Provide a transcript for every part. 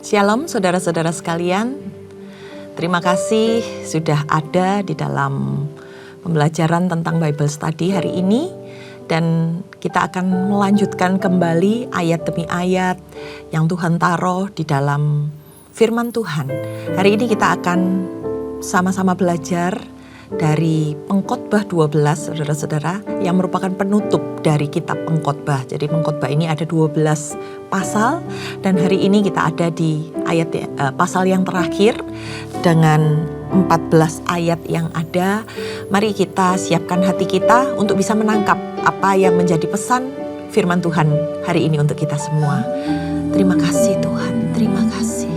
Shalom saudara-saudara sekalian, terima kasih sudah ada di dalam pembelajaran tentang Bible Study hari ini. Dan kita akan melanjutkan kembali ayat demi ayat yang Tuhan taruh di dalam firman Tuhan. Hari ini kita akan sama-sama belajar dari Pengkhotbah 12, saudara-saudara, yang merupakan penutup dari kitab Pengkhotbah. Jadi Pengkhotbah ini ada 12 pasal, dan hari ini kita ada di ayat pasal yang terakhir dengan 14 ayat yang ada. Mari kita siapkan hati kita untuk bisa menangkap apa yang menjadi pesan firman Tuhan hari ini untuk kita semua. Terima kasih Tuhan, terima kasih.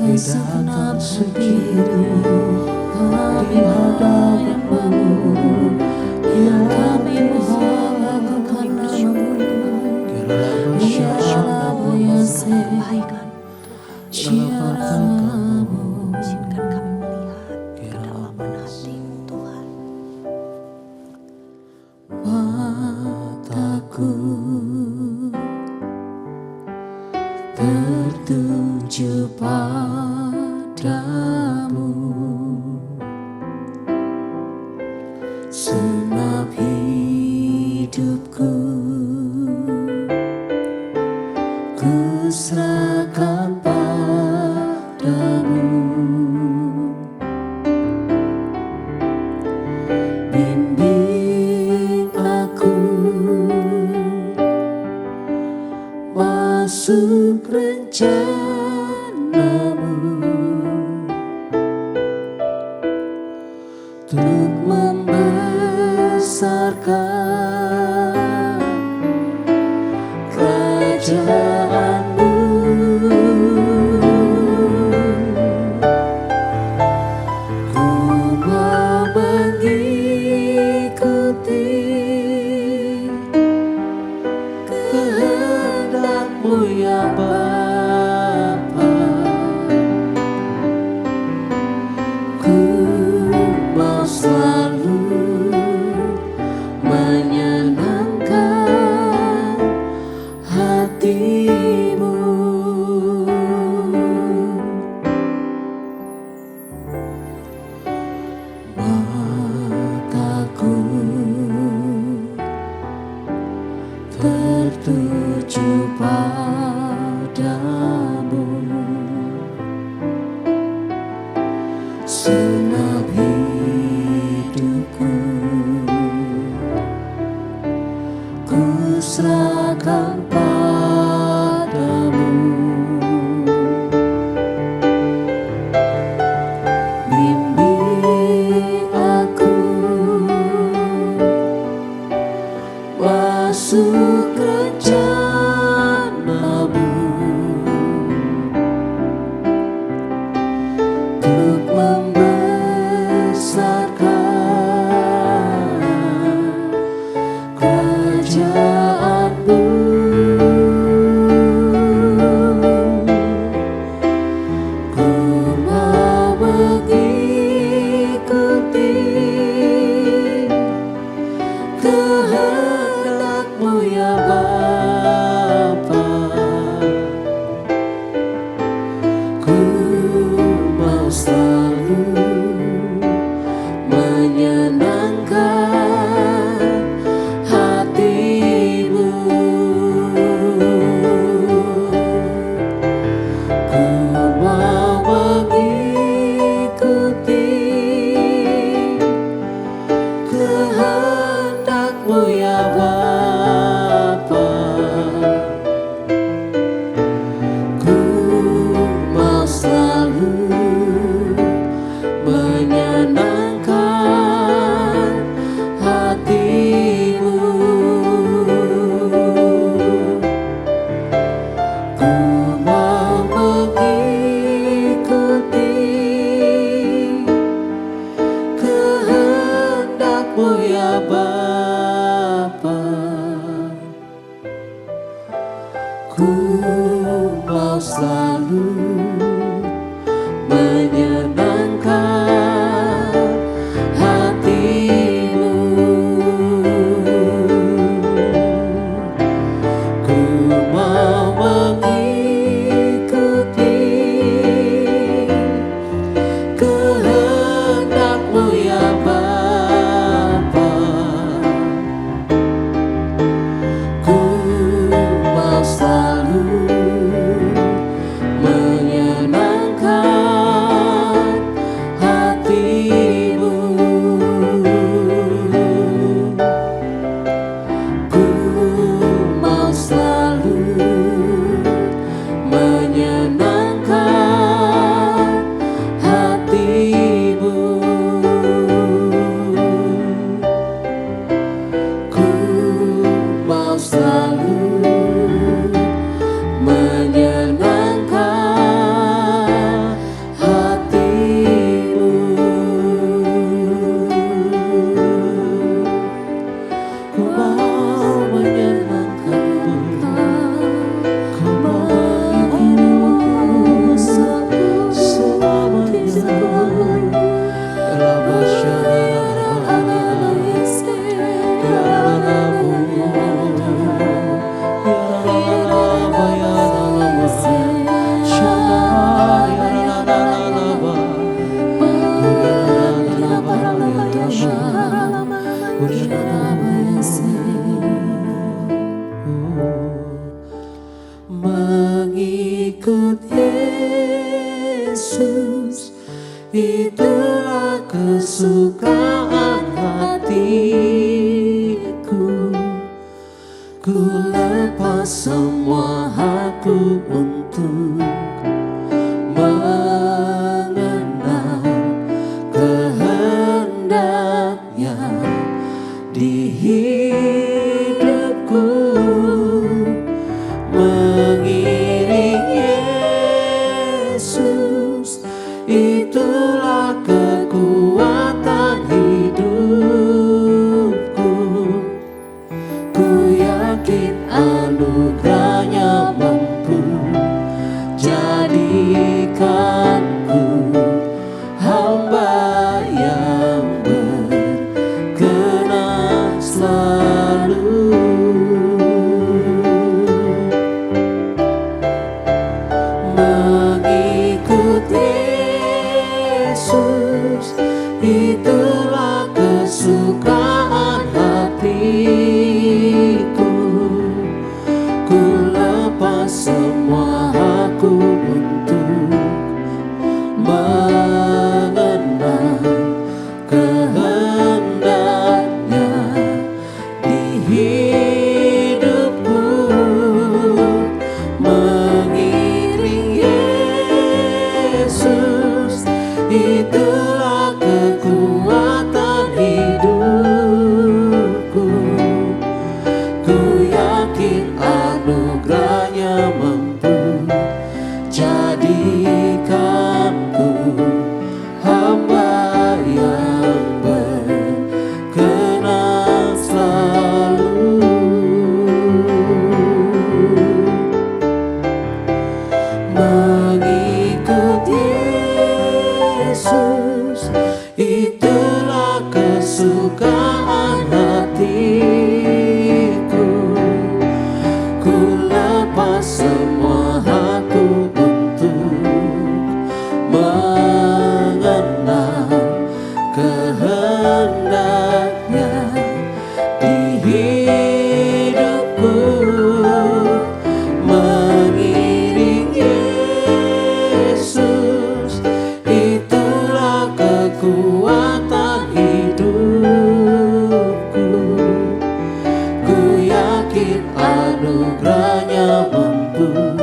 Kami datang sendiri di hadapan-Mu, yang kami mohon kiranya yang kebaikan, siar-Mu, izinkan kami melihat kedalaman hati-Mu Tuhan. mataku tertuju padamu, senap hidupku ku serahkan padamu. Bimbing aku masuk rencana-Mu untuk membesarkan kerajaan-Mu. Ku mau mengikuti kehendak-Mu ya Bapa. Ku mau selalu menyenangkan hati-Mu. Mataku tertuju padamu, senap hidupku ku serahkan padamu. Bimbing aku masuk rencana-Mu untuk membesarkan kerajaan-Mu. Ku mau mengikuti kehendak-Mu ya Bapa. Ku mau selalu menyenangkan hati-Mu. Ku mau mengikuti kehendak-Mu ya Bapa. Ku mau selalu itulah kesukaan hatiku. Ku lepas semua hakku untuk mengenal kehendaknya di hidupku. Mengiring Yesus, itulah kekuatan hidupku. Ku yakin anugerahnya mampu jadikanku hamba yang berkenan selalu. Mengikut Yesus, itulah kesukaan hatiku. Ku lepas semua hakku untuk mengenal kehendaknya di hidupku. Mengiring Yesus, itulah kekuatan hidupku. Ku yakin anugerahnya mampu jadikanku hamba yang berkenan selalu. Mengikut Yesus, itulah kesukaan hatiku. Ku lepas semua hakku untuk mengenal kehendaknya di hidupku. Mengiring Yesus, itulah kekuatan hidupku. Ku yakin anugerahnya mampu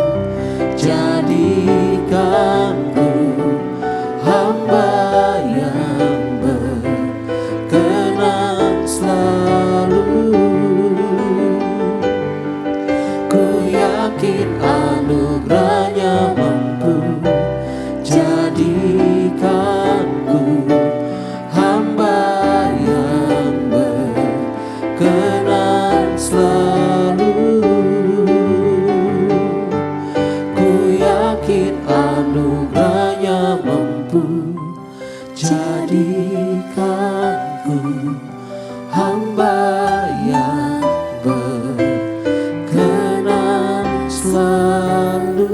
jadikanku hamba yang berkenan selalu. Ku yakin anugerahnya mampu jadikanku hamba yang berkenan selalu. Ku yakin anugerahnya mampu jadikanku hamba yang berkenan selalu.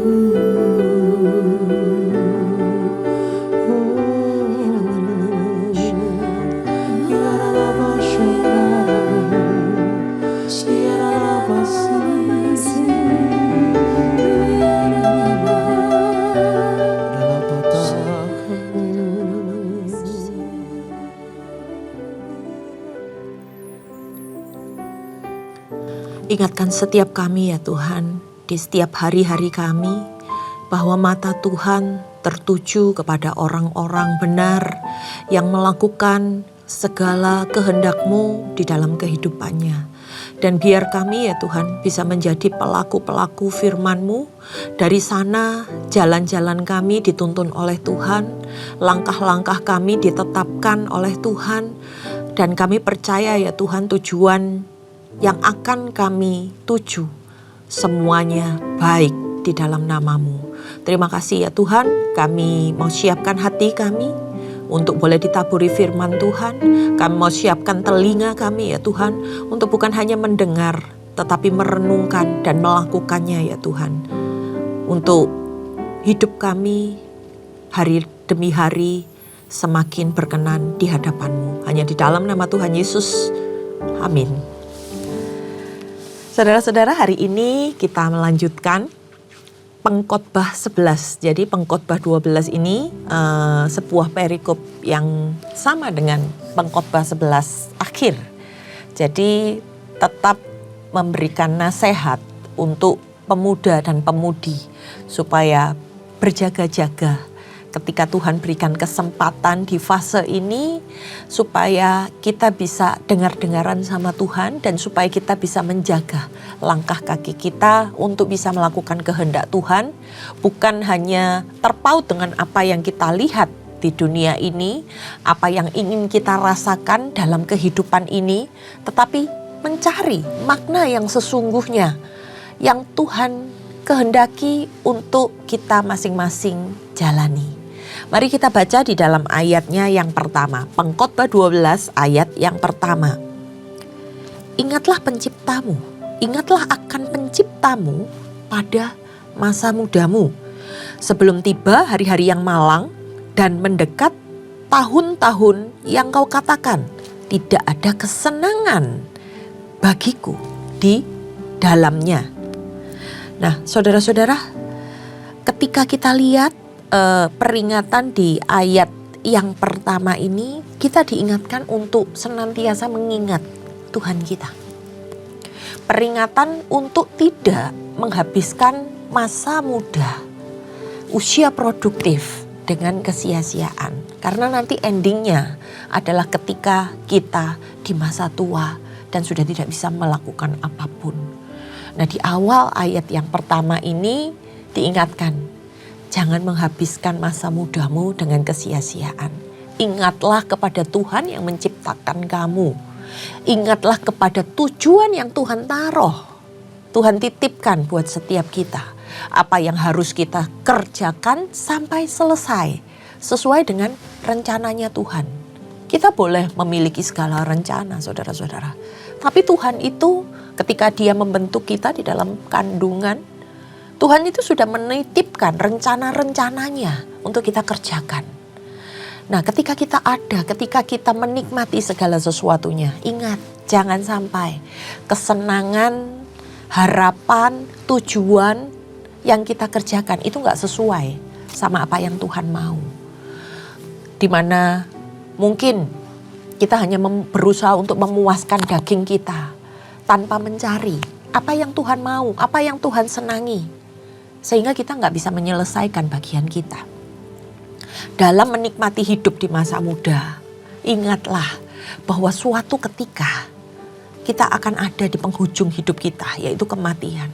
Ingatkan setiap kami ya Tuhan, di setiap hari-hari kami, bahwa mata Tuhan tertuju kepada orang-orang benar yang melakukan segala kehendak-Mu di dalam kehidupannya. Dan biar kami ya Tuhan bisa menjadi pelaku-pelaku firman-Mu. Dari sana jalan-jalan kami dituntun oleh Tuhan, langkah-langkah kami ditetapkan oleh Tuhan. Dan kami percaya ya Tuhan, tujuan yang akan kami tuju semuanya baik di dalam nama-Mu. Terima kasih ya Tuhan, kami mau siapkan hati kami untuk boleh ditaburi firman Tuhan. Kami mau siapkan telinga kami ya Tuhan, untuk bukan hanya mendengar, tetapi merenungkan dan melakukannya ya Tuhan. Untuk hidup kami hari demi hari semakin berkenan di hadapan-Mu. Hanya di dalam nama Tuhan Yesus. Amin. Saudara-saudara, hari ini kita melanjutkan Pengkhotbah 11. Jadi Pengkhotbah 12 ini sebuah perikop yang sama dengan Pengkhotbah 11 akhir. Jadi tetap memberikan nasihat untuk pemuda dan pemudi supaya berjaga-jaga ketika Tuhan berikan kesempatan di fase ini, supaya kita bisa dengar-dengaran sama Tuhan dan supaya kita bisa menjaga langkah kaki kita untuk bisa melakukan kehendak Tuhan, bukan hanya terpaut dengan apa yang kita lihat di dunia ini, apa yang ingin kita rasakan dalam kehidupan ini, tetapi mencari makna yang sesungguhnya yang Tuhan kehendaki untuk kita masing-masing jalani. Mari kita baca di dalam ayatnya yang pertama. Pengkhotbah 12 ayat yang pertama. Ingatlah penciptamu, ingatlah akan penciptamu pada masa mudamu. Sebelum tiba hari-hari yang malang dan mendekat tahun-tahun yang kau katakan, tidak ada kesenangan bagiku di dalamnya. Nah, saudara-saudara, ketika kita lihat peringatan di ayat yang pertama ini, kita diingatkan untuk senantiasa mengingat Tuhan kita. Peringatan untuk tidak menghabiskan masa muda, usia produktif dengan kesia-siaan. Karena nanti endingnya adalah ketika kita di masa tua dan sudah tidak bisa melakukan apapun. Nah, di awal ayat yang pertama ini diingatkan, jangan menghabiskan masa mudamu dengan kesia-siaan. Ingatlah kepada Tuhan yang menciptakan kamu. Ingatlah kepada tujuan yang Tuhan taruh. Tuhan titipkan buat setiap kita. Apa yang harus kita kerjakan sampai selesai. Sesuai dengan rencananya Tuhan. Kita boleh memiliki segala rencana, saudara-saudara. Tapi Tuhan itu ketika Dia membentuk kita di dalam kandungan, Tuhan itu sudah menitipkan rencana-rencananya untuk kita kerjakan. Nah, ketika kita ada, ketika kita menikmati segala sesuatunya, ingat, jangan sampai kesenangan, harapan, tujuan yang kita kerjakan itu gak sesuai sama apa yang Tuhan mau. Dimana mungkin kita hanya berusaha untuk memuaskan daging kita tanpa mencari apa yang Tuhan mau, apa yang Tuhan senangi. Sehingga kita gak bisa menyelesaikan bagian kita. Dalam menikmati hidup di masa muda, ingatlah bahwa suatu ketika kita akan ada di penghujung hidup kita, yaitu kematian.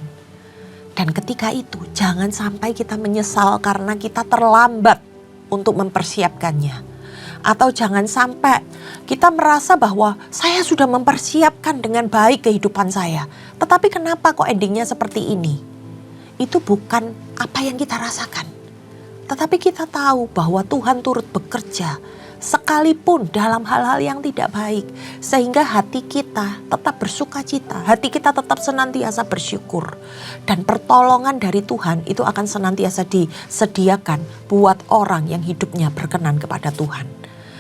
Dan ketika itu jangan sampai kita menyesal karena kita terlambat untuk mempersiapkannya. Atau jangan sampai kita merasa bahwa saya sudah mempersiapkan dengan baik kehidupan saya. Tetapi kenapa kok endingnya seperti ini? Itu bukan apa yang kita rasakan. Tetapi kita tahu bahwa Tuhan turut bekerja sekalipun dalam hal-hal yang tidak baik. Sehingga hati kita tetap bersuka cita. Hati kita tetap senantiasa bersyukur. Dan pertolongan dari Tuhan itu akan senantiasa disediakan buat orang yang hidupnya berkenan kepada Tuhan.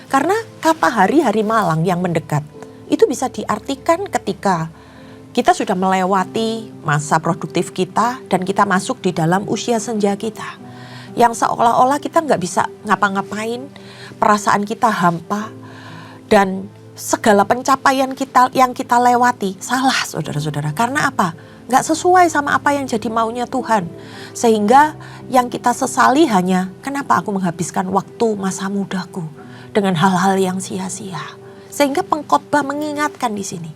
Karena kata hari-hari malang yang mendekat itu bisa diartikan ketika kita sudah melewati masa produktif kita dan kita masuk di dalam usia senja kita. Yang seolah-olah kita gak bisa ngapa-ngapain, perasaan kita hampa, dan segala pencapaian kita yang kita lewati salah, saudara-saudara. Karena apa? Gak sesuai sama apa yang jadi maunya Tuhan. Sehingga yang kita sesali hanya, kenapa aku menghabiskan waktu masa mudaku dengan hal-hal yang sia-sia. Sehingga pengkhotbah mengingatkan di sini.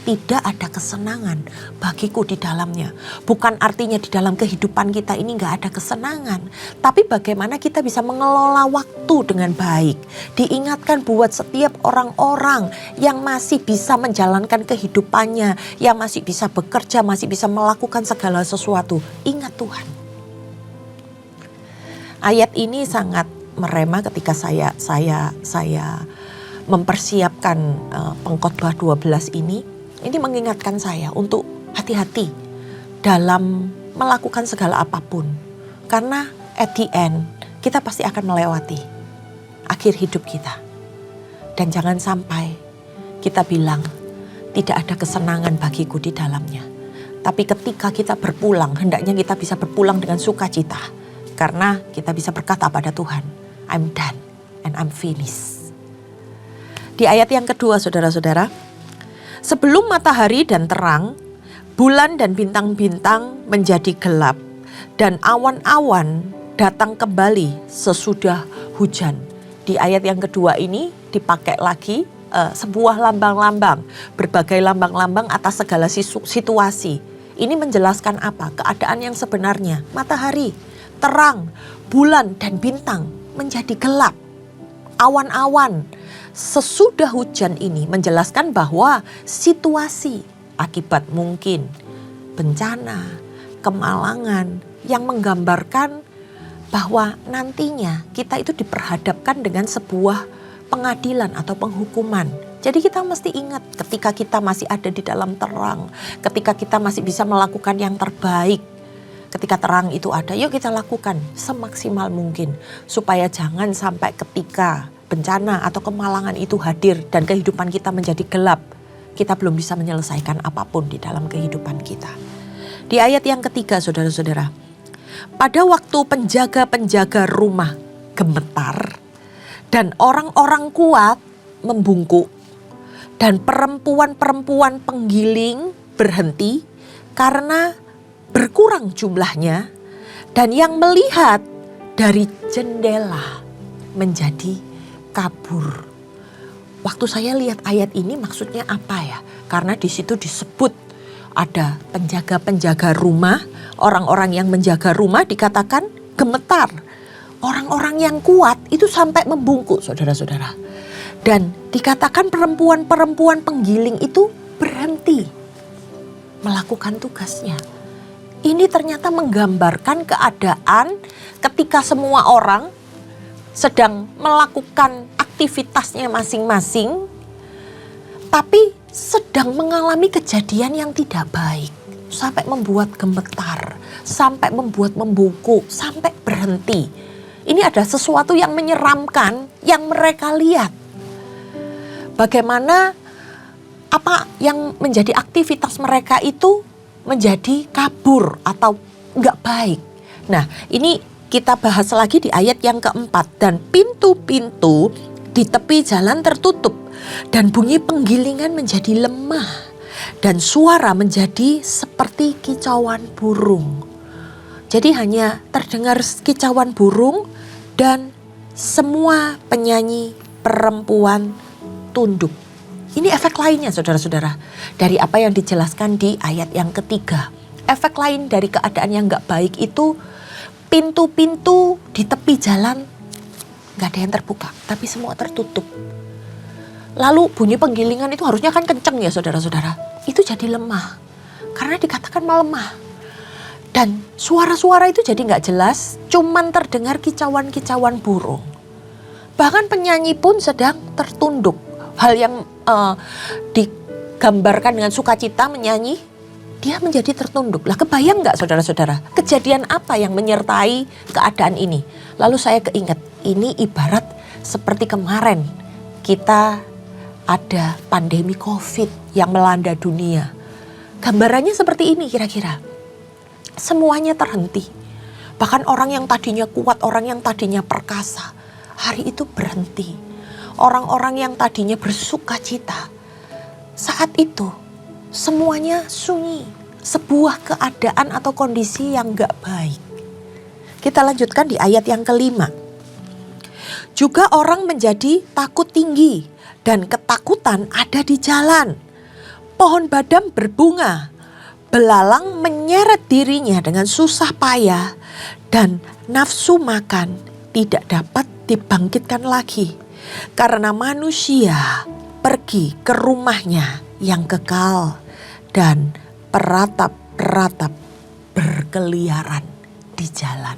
Tidak ada kesenangan bagiku di dalamnya. Bukan artinya di dalam kehidupan kita ini gak ada kesenangan. Tapi bagaimana kita bisa mengelola waktu dengan baik. Diingatkan buat setiap orang-orang yang masih bisa menjalankan kehidupannya. Yang masih bisa bekerja, masih bisa melakukan segala sesuatu. Ingat Tuhan. Ayat ini sangat merema ketika saya mempersiapkan pengkhotbah 12 ini. Ini mengingatkan saya untuk hati-hati dalam melakukan segala apapun. Karena at the end kita pasti akan melewati akhir hidup kita. Dan jangan sampai kita bilang tidak ada kesenangan bagiku di dalamnya. Tapi ketika kita berpulang, hendaknya kita bisa berpulang dengan sukacita. Karena kita bisa berkata pada Tuhan, I'm done and I'm finished. Di ayat yang kedua saudara-saudara, sebelum matahari dan terang, bulan dan bintang-bintang menjadi gelap, dan awan-awan datang kembali sesudah hujan. Di ayat yang kedua ini dipakai lagi sebuah lambang-lambang, berbagai lambang-lambang atas segala situasi. Ini menjelaskan apa? Keadaan yang sebenarnya. Matahari, terang, bulan dan bintang menjadi gelap. Awan-awan sesudah hujan ini menjelaskan bahwa situasi akibat mungkin bencana, kemalangan yang menggambarkan bahwa nantinya kita itu diperhadapkan dengan sebuah pengadilan atau penghukuman. Jadi kita mesti ingat ketika kita masih ada di dalam terang, ketika kita masih bisa melakukan yang terbaik, ketika terang itu ada, yuk kita lakukan semaksimal mungkin supaya jangan sampai ketika bencana atau kemalangan itu hadir dan kehidupan kita menjadi gelap, kita belum bisa menyelesaikan apapun di dalam kehidupan kita. Di ayat yang ketiga saudara-saudara, pada waktu penjaga-penjaga rumah gemetar dan orang-orang kuat membungkuk dan perempuan-perempuan penggiling berhenti karena berkurang jumlahnya, dan yang melihat dari jendela menjadi kabur. Waktu saya lihat ayat ini maksudnya apa ya? Karena di situ disebut ada penjaga-penjaga rumah, orang-orang yang menjaga rumah dikatakan gemetar. Orang-orang yang kuat itu sampai membungkuk saudara-saudara. Dan dikatakan perempuan-perempuan penggiling itu berhenti melakukan tugasnya. Ini ternyata menggambarkan keadaan ketika semua orang sedang melakukan aktivitasnya masing-masing, tapi sedang mengalami kejadian yang tidak baik. Sampai membuat gemetar, sampai membuat membungkuk, sampai berhenti. Ini ada sesuatu yang menyeramkan yang mereka lihat. Bagaimana apa yang menjadi aktivitas mereka itu menjadi kabur atau enggak baik. Nah, ini kita bahas lagi di ayat yang keempat. Dan pintu-pintu di tepi jalan tertutup dan bunyi penggilingan menjadi lemah dan suara menjadi seperti kicauan burung. Jadi hanya terdengar kicauan burung dan semua penyanyi perempuan tunduk. Ini efek lainnya saudara-saudara dari apa yang dijelaskan di ayat yang ketiga. Efek lain dari keadaan yang gak baik itu pintu-pintu di tepi jalan gak ada yang terbuka, tapi semua tertutup. Lalu bunyi penggilingan itu harusnya kan kenceng ya saudara-saudara. Itu jadi lemah karena dikatakan melemah. Dan suara-suara itu jadi gak jelas, cuman terdengar kicauan-kicauan burung. Bahkan penyanyi pun sedang tertunduk. Hal yang digambarkan dengan sukacita menyanyi, dia menjadi tertunduk. Lah kebayang gak saudara-saudara, kejadian apa yang menyertai keadaan ini? Lalu saya keinget, ini ibarat seperti kemarin kita ada pandemi COVID yang melanda dunia. Gambarannya seperti ini kira-kira. Semuanya terhenti. Bahkan orang yang tadinya kuat, orang yang tadinya perkasa, hari itu berhenti. Orang-orang yang tadinya bersukacita, saat itu semuanya sunyi. Sebuah keadaan atau kondisi yang gak baik. Kita lanjutkan di ayat yang kelima. Juga orang menjadi takut tinggi dan ketakutan ada di jalan. Pohon badam berbunga, belalang menyeret dirinya dengan susah payah, dan nafsu makan tidak dapat dibangkitkan lagi. Karena manusia pergi ke rumahnya yang kekal dan peratap-peratap berkeliaran di jalan.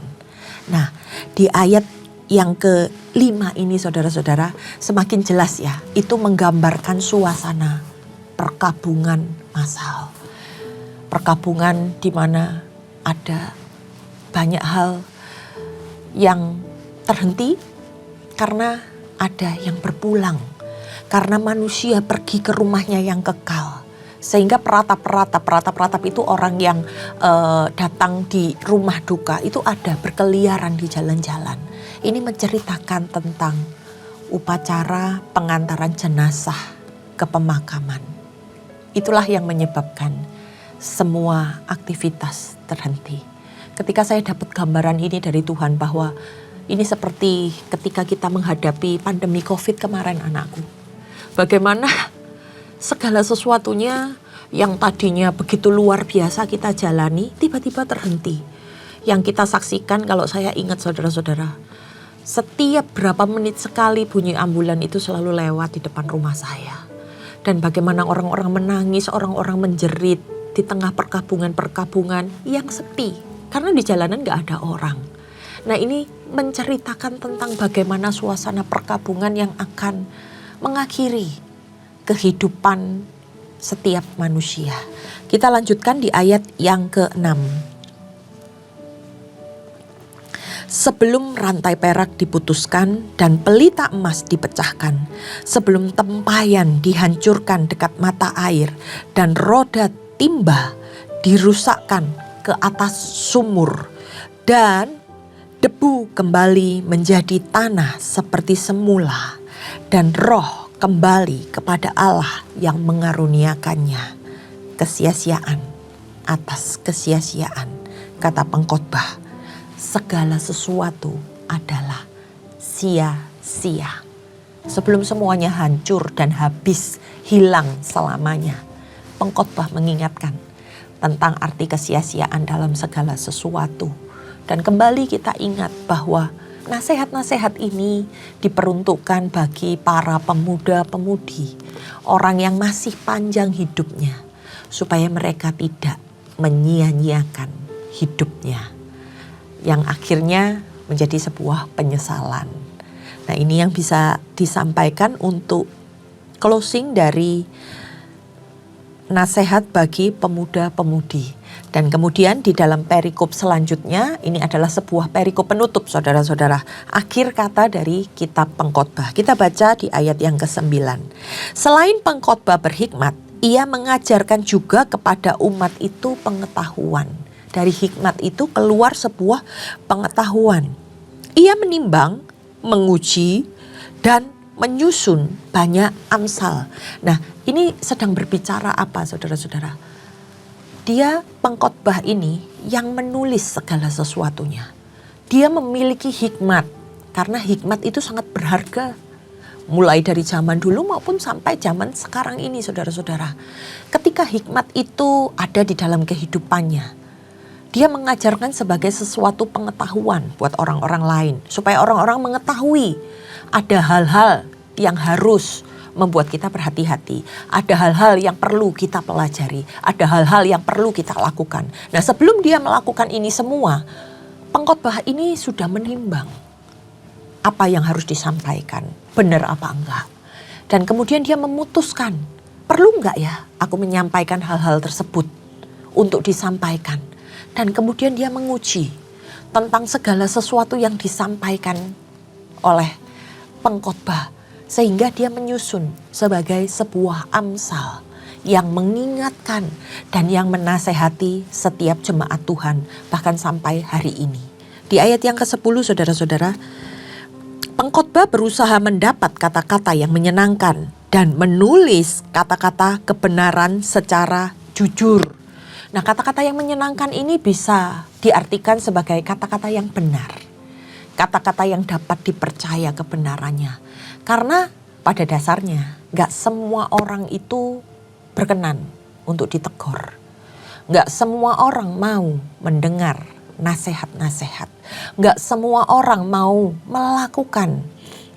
Nah, di ayat yang kelima ini saudara-saudara semakin jelas ya. Itu menggambarkan suasana perkabungan massal. Perkabungan di mana ada banyak hal yang terhenti karena ada yang berpulang. Karena manusia pergi ke rumahnya yang kekal. Sehingga peratap itu orang yang datang di rumah duka itu ada berkeliaran di jalan-jalan. Ini menceritakan tentang upacara pengantaran jenazah ke pemakaman. Itulah yang menyebabkan semua aktivitas terhenti. Ketika saya dapat gambaran ini dari Tuhan bahwa ini seperti ketika kita menghadapi pandemi COVID kemarin anakku. Bagaimana segala sesuatunya yang tadinya begitu luar biasa kita jalani, tiba-tiba terhenti. Yang kita saksikan, kalau saya ingat saudara-saudara, setiap berapa menit sekali bunyi ambulan itu selalu lewat di depan rumah saya. Dan bagaimana orang-orang menangis, orang-orang menjerit di tengah perkabungan-perkabungan yang sepi. Karena di jalanan gak ada orang. Nah ini menceritakan tentang bagaimana suasana perkabungan yang akan mengakhiri kehidupan setiap manusia. Kita lanjutkan di ayat yang ke-6. Sebelum rantai perak diputuskan dan pelita emas dipecahkan, sebelum tempayan dihancurkan dekat mata air dan roda timba dirusakkan ke atas sumur dan debu kembali menjadi tanah seperti semula dan roh kembali kepada Allah yang mengaruniakannya. Kesia-siaan atas kesia-siaan, kata pengkhotbah, segala sesuatu adalah sia-sia. Sebelum semuanya hancur dan habis, hilang selamanya, pengkhotbah mengingatkan tentang arti kesia-siaan dalam segala sesuatu. Dan kembali kita ingat bahwa nasihat-nasihat ini diperuntukkan bagi para pemuda-pemudi, orang yang masih panjang hidupnya, supaya mereka tidak menyia-nyiakan hidupnya, yang akhirnya menjadi sebuah penyesalan. Nah ini yang bisa disampaikan untuk closing dari nasihat bagi pemuda-pemudi. Dan kemudian di dalam perikop selanjutnya, ini adalah sebuah perikop penutup saudara-saudara. Akhir kata dari kitab pengkhotbah. Kita baca di ayat yang ke-9. Selain pengkhotbah berhikmat, ia mengajarkan juga kepada umat itu pengetahuan. Dari hikmat itu keluar sebuah pengetahuan. Ia menimbang, menguji, dan menyusun banyak amsal. Nah ini sedang berbicara apa saudara-saudara? Dia pengkhotbah ini yang menulis segala sesuatunya. Dia memiliki hikmat, karena hikmat itu sangat berharga. Mulai dari zaman dulu maupun sampai zaman sekarang ini saudara-saudara. Ketika hikmat itu ada di dalam kehidupannya, dia mengajarkan sebagai sesuatu pengetahuan buat orang-orang lain. Supaya orang-orang mengetahui ada hal-hal yang harus membuat kita berhati-hati. Ada hal-hal yang perlu kita pelajari. Ada hal-hal yang perlu kita lakukan. Nah sebelum dia melakukan ini semua, pengkhotbah ini sudah menimbang apa yang harus disampaikan, benar apa enggak. Dan kemudian dia memutuskan, perlu enggak ya aku menyampaikan hal-hal tersebut untuk disampaikan. Dan kemudian dia menguji tentang segala sesuatu yang disampaikan oleh pengkhotbah. Sehingga dia menyusun sebagai sebuah amsal yang mengingatkan dan yang menasehati setiap jemaat Tuhan bahkan sampai hari ini. Di ayat yang ke-10 saudara-saudara, pengkhotbah berusaha mendapat kata-kata yang menyenangkan dan menulis kata-kata kebenaran secara jujur. Nah kata-kata yang menyenangkan ini bisa diartikan sebagai kata-kata yang benar. Kata-kata yang dapat dipercaya kebenarannya. Karena pada dasarnya gak semua orang itu berkenan untuk ditegur. Gak semua orang mau mendengar nasihat-nasihat. Gak semua orang mau melakukan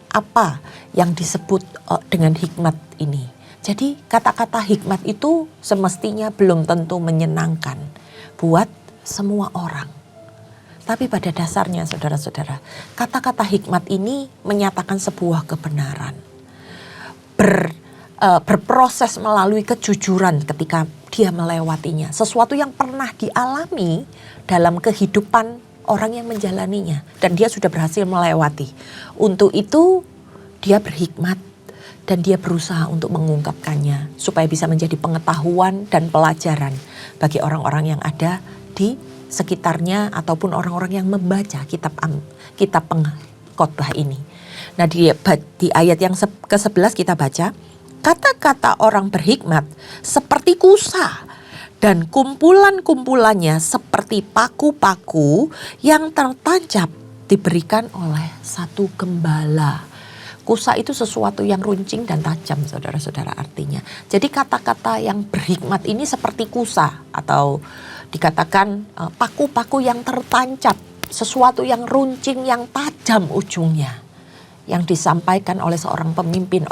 apa yang disebut dengan hikmat ini. Jadi kata-kata hikmat itu semestinya belum tentu menyenangkan buat semua orang. Tapi pada dasarnya saudara-saudara, kata-kata hikmat ini menyatakan sebuah kebenaran. Berproses melalui kejujuran ketika dia melewatinya. Sesuatu yang pernah dialami dalam kehidupan orang yang menjalaninya. Dan dia sudah berhasil melewati. Untuk itu dia berhikmat dan dia berusaha untuk mengungkapkannya supaya bisa menjadi pengetahuan dan pelajaran bagi orang-orang yang ada di sekitarnya ataupun orang-orang yang membaca kitab pengkhotbah ini. Nah, di ayat yang ke-11 kita baca, kata-kata orang berhikmat seperti kusa dan kumpulan-kumpulannya seperti paku-paku yang tertancap diberikan oleh satu gembala. Kusa itu sesuatu yang runcing dan tajam, saudara-saudara, artinya. Jadi kata-kata yang berhikmat ini seperti kusa atau dikatakan paku-paku yang tertancap, sesuatu yang runcing, yang tajam ujungnya. Yang disampaikan oleh seorang pemimpin,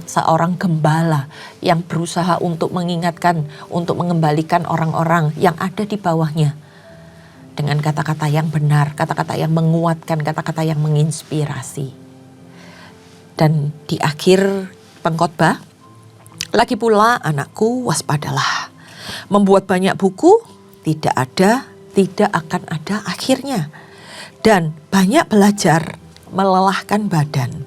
seorang gembala yang berusaha untuk mengingatkan, untuk mengembalikan orang-orang yang ada di bawahnya. Dengan kata-kata yang benar, kata-kata yang menguatkan, kata-kata yang menginspirasi. Dan di akhir pengkhotbah, lagi pula anakku waspadalah. Membuat banyak buku tidak akan ada akhirnya. Dan banyak belajar melelahkan badan.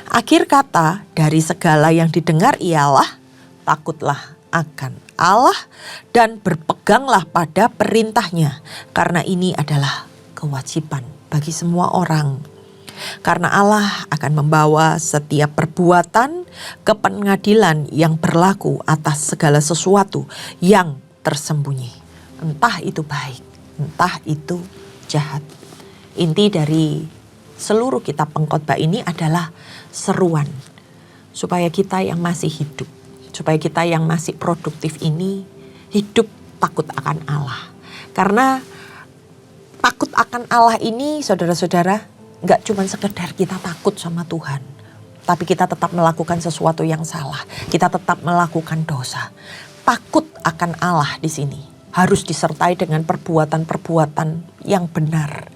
Akhir kata dari segala yang didengar ialah takutlah akan Allah dan berpeganglah pada perintahnya. Karena ini adalah kewajiban bagi semua orang. Karena Allah akan membawa setiap perbuatan ke pengadilan yang berlaku atas segala sesuatu yang tersembunyi. Entah itu baik, entah itu jahat. Inti dari seluruh kitab pengkhotbah ini adalah seruan supaya kita yang masih hidup, supaya kita yang masih produktif ini hidup takut akan Allah. Karena takut akan Allah ini, saudara-saudara, gak cuma sekedar kita takut sama Tuhan, tapi kita tetap melakukan sesuatu yang salah. Kita tetap melakukan dosa. Takut akan Allah di sini harus disertai dengan perbuatan-perbuatan yang benar.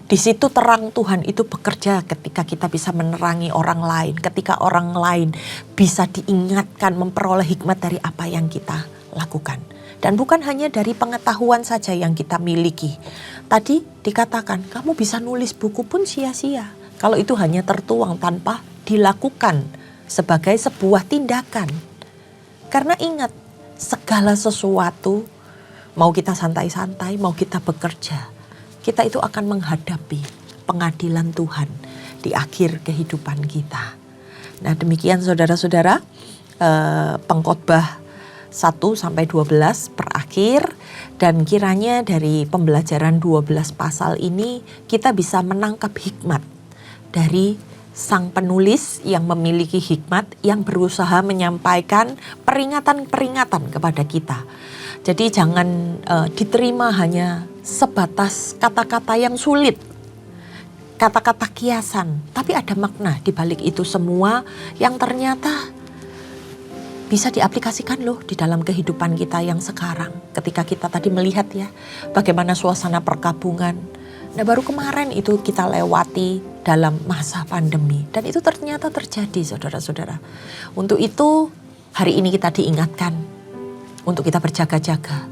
Di situ terang Tuhan itu bekerja ketika kita bisa menerangi orang lain, ketika orang lain bisa diingatkan, memperoleh hikmat dari apa yang kita lakukan. Dan bukan hanya dari pengetahuan saja yang kita miliki. Tadi dikatakan kamu bisa nulis buku pun sia-sia kalau itu hanya tertuang tanpa dilakukan sebagai sebuah tindakan. Karena ingat, segala sesuatu, mau kita santai-santai, mau kita bekerja, kita itu akan menghadapi pengadilan Tuhan di akhir kehidupan kita. Nah, demikian saudara-saudara, pengkhotbah 1-12 berakhir, dan kiranya dari pembelajaran 12 pasal ini kita bisa menangkap hikmat dari sang penulis yang memiliki hikmat, yang berusaha menyampaikan peringatan-peringatan kepada kita. Jadi jangan diterima hanya sebatas kata-kata yang sulit, kata-kata kiasan, tapi ada makna di balik itu semua yang ternyata bisa diaplikasikan loh di dalam kehidupan kita yang sekarang. Ketika kita tadi melihat ya bagaimana suasana perkabungan. Nah, baru kemarin itu kita lewati dalam masa pandemi. Dan itu ternyata terjadi, saudara-saudara. Untuk itu hari ini kita diingatkan untuk kita berjaga-jaga.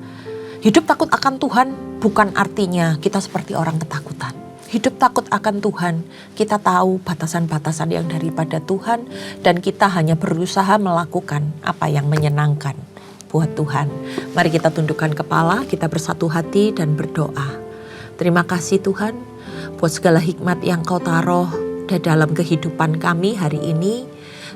Hidup takut akan Tuhan bukan artinya kita seperti orang ketakutan. Hidup takut akan Tuhan, kita tahu batasan-batasan yang daripada Tuhan, dan kita hanya berusaha melakukan apa yang menyenangkan buat Tuhan. Mari kita tundukkan kepala, kita bersatu hati dan berdoa. Terima kasih Tuhan buat segala hikmat yang Kau taruh di dalam kehidupan kami hari ini.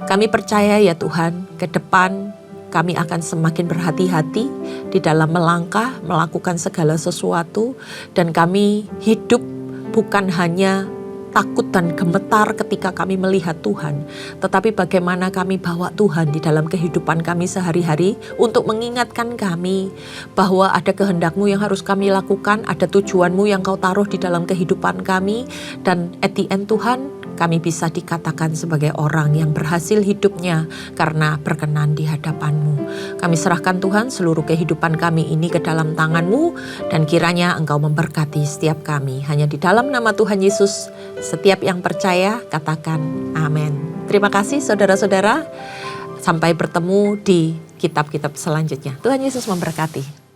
Kami percaya ya Tuhan, ke depan kami akan semakin berhati-hati di dalam melangkah, melakukan segala sesuatu, dan kami hidup bukan hanya takut dan gemetar ketika kami melihat Tuhan, tetapi bagaimana kami bawa Tuhan di dalam kehidupan kami sehari-hari untuk mengingatkan kami bahwa ada kehendak-Mu yang harus kami lakukan, ada tujuan-Mu yang Kau taruh di dalam kehidupan kami, dan at the end Tuhan, kami bisa dikatakan sebagai orang yang berhasil hidupnya karena berkenan di hadapan-Mu. Kami serahkan Tuhan seluruh kehidupan kami ini ke dalam tangan-Mu, dan kiranya Engkau memberkati setiap kami. Hanya di dalam nama Tuhan Yesus, setiap yang percaya katakan amin. Terima kasih saudara-saudara. Sampai bertemu di kitab-kitab selanjutnya. Tuhan Yesus memberkati.